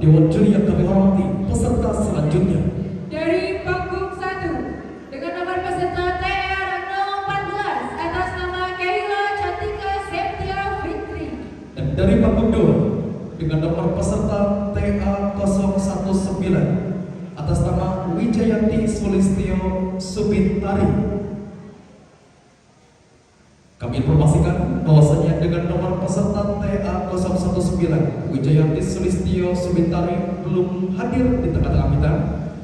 Dewan Juri yang kami hormati, peserta selanjutnya dari panggung 1 dengan nomor peserta TR014 atas nama Keila Cantika Septia Fitri, dan dari panggung 2 dengan nomor peserta TA019 atas nama Wijayanti Sulistyo Subintari. Kami informasikan bahwasanya dengan nomor peserta TA019 Wijayanti Sulistyo Subintari belum hadir di tengah-tengah kita.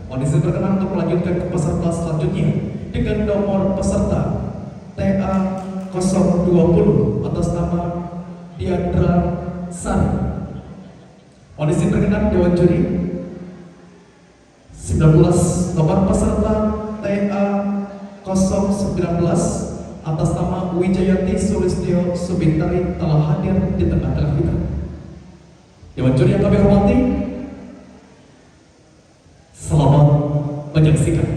Mohon izin berkenan untuk melanjutkan ke peserta selanjutnya dengan nomor peserta TA020 atas nama Diandra Sari. Mohon izin berkenan Dewan Juri 19 nomor peserta TA019 atas nama Wijayanti Sulistyo Subintari telah hadir di tengah-tengah kita. Dewan Juri yang kami hormati, selamat menyaksikan.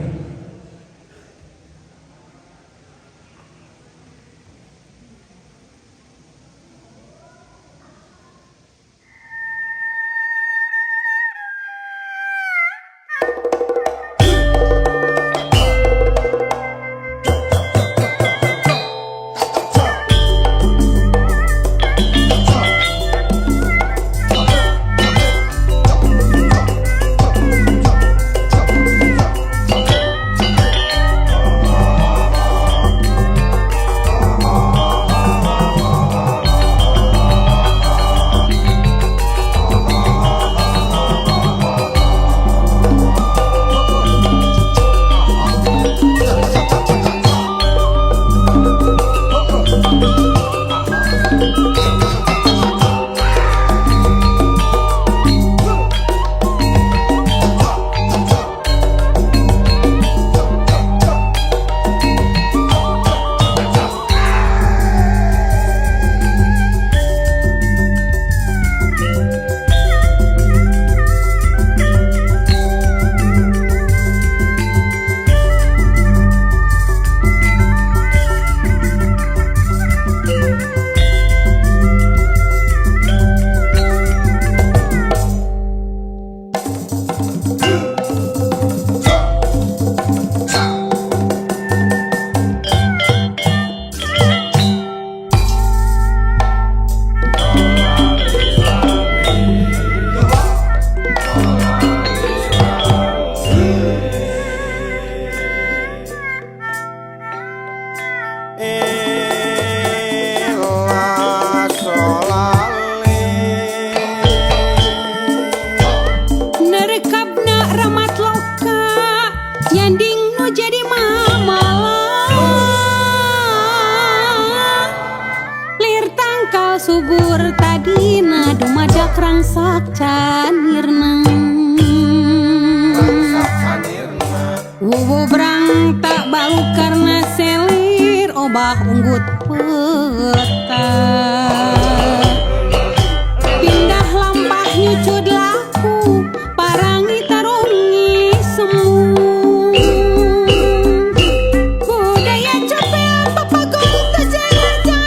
Subur tadina dumadak rangsak canirna wuwu brang tak bau karena selir obah unggut peta pindah lampah nyucud laku parangi tarungi semu budaya capek papagong terjaga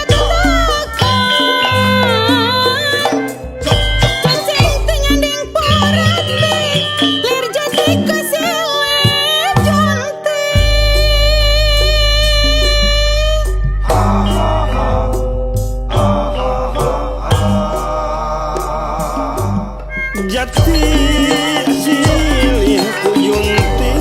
jati silih kuyunti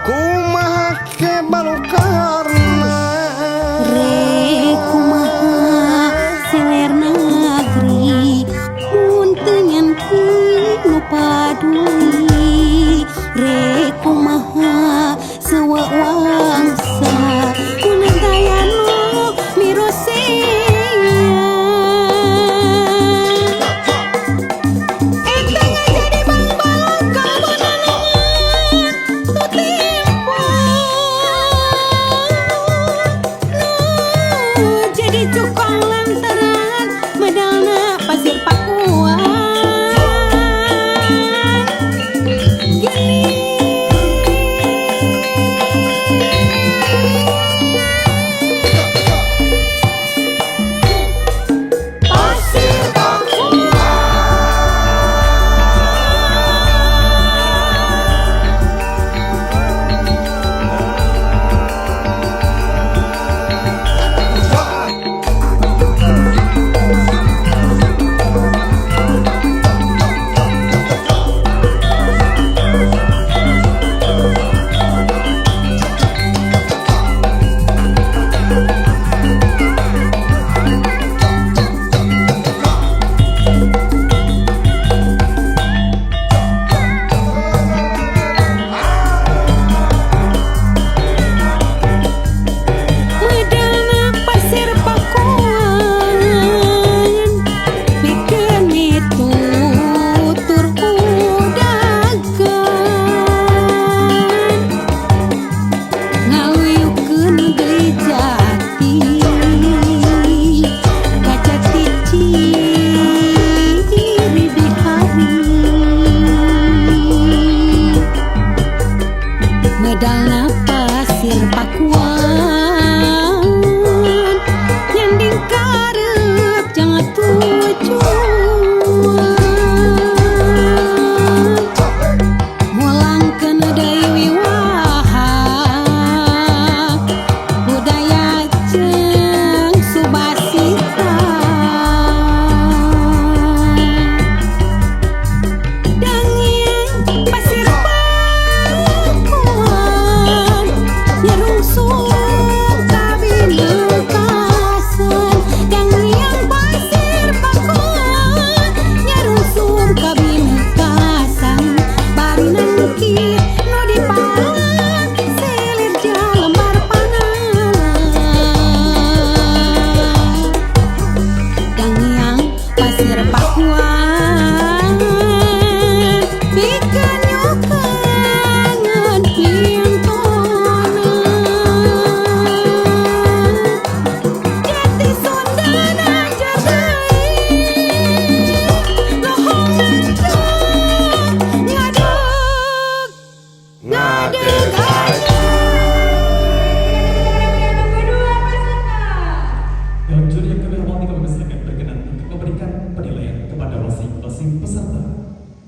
kumaha ke balukarna re kumaha seler negeri muntenyan ki nu paduli re kumaha sewa wangsa kunadayana cukong lantaran medalna pasir pakuan gini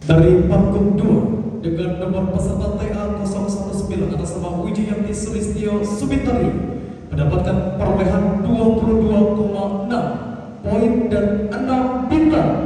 Dari panggung 2 dengan nomor peserta TA 019 atas nama Wijayanti Sulistyo Subitari mendapatkan perolehan 22,6 poin dan 6 bintang.